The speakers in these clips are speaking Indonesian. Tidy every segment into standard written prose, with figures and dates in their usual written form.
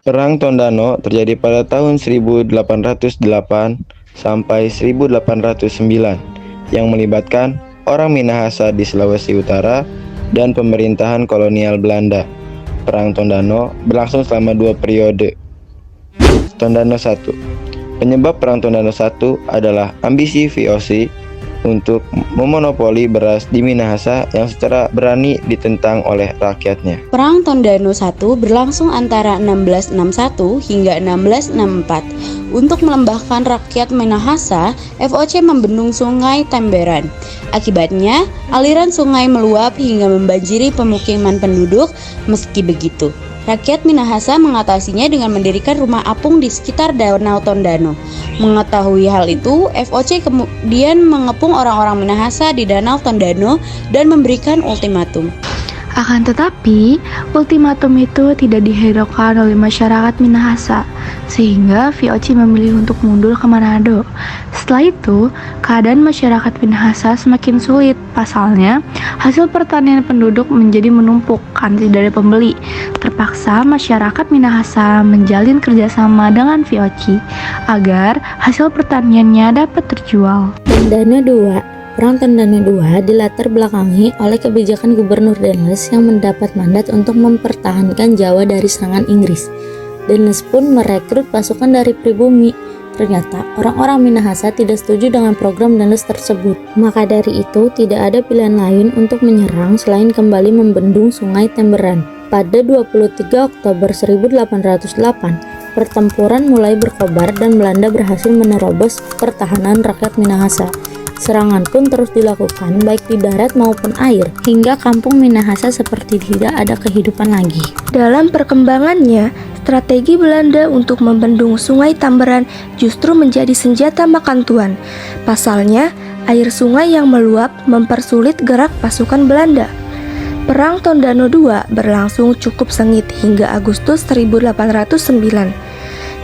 Perang Tondano terjadi pada tahun 1808 sampai 1809 yang melibatkan orang Minahasa di Sulawesi Utara dan pemerintahan kolonial Belanda. Perang Tondano berlangsung selama 2 periode. Tondano 1. Penyebab Perang Tondano 1 adalah ambisi VOC untuk memonopoli beras di Minahasa yang secara berani ditentang oleh rakyatnya. Perang Tondano I berlangsung antara 1661 hingga 1664. Untuk melembahkan rakyat Minahasa, VOC membendung sungai Temberan. Akibatnya, aliran sungai meluap hingga membanjiri pemukiman penduduk. Meski begitu, rakyat Minahasa mengatasinya dengan mendirikan rumah apung di sekitar Danau Tondano. Mengetahui hal itu, VOC kemudian mengepung orang-orang Minahasa di Danau Tondano dan memberikan ultimatum. Akan tetapi, ultimatum itu tidak dihiraukan oleh masyarakat Minahasa, sehingga VOC memilih untuk mundur ke Manado. Setelah itu, keadaan masyarakat Minahasa semakin sulit. Pasalnya, hasil pertanian penduduk menjadi menumpuk karena tidak ada pembeli. Terpaksa masyarakat Minahasa menjalin kerjasama dengan VOC agar hasil pertaniannya dapat terjual. Tondano II. Perang Tondano II dilatar belakangi oleh kebijakan Gubernur Denles yang mendapat mandat untuk mempertahankan Jawa dari serangan Inggris. Denles pun merekrut pasukan dari pribumi. Ternyata orang-orang Minahasa tidak setuju dengan program Denles tersebut. Maka dari itu tidak ada pilihan lain untuk menyerang selain kembali membendung sungai Temberan. Pada 23 Oktober 1808, pertempuran mulai berkobar dan Belanda berhasil menerobos pertahanan rakyat Minahasa. Serangan pun terus dilakukan baik di darat maupun air, hingga kampung Minahasa seperti tidak ada kehidupan lagi. Dalam perkembangannya, strategi Belanda untuk membendung sungai Tamberan justru menjadi senjata makan tuan. Pasalnya, air sungai yang meluap mempersulit gerak pasukan Belanda. Perang Tondano II berlangsung cukup sengit hingga Agustus 1809.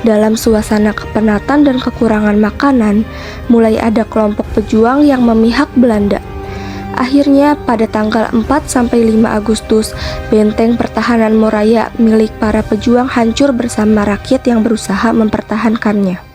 Dalam suasana kepenatan dan kekurangan makanan, mulai ada kelompok pejuang yang memihak Belanda. Akhirnya pada tanggal 4-5 Agustus, benteng pertahanan Moraya milik para pejuang hancur bersama rakyat yang berusaha mempertahankannya.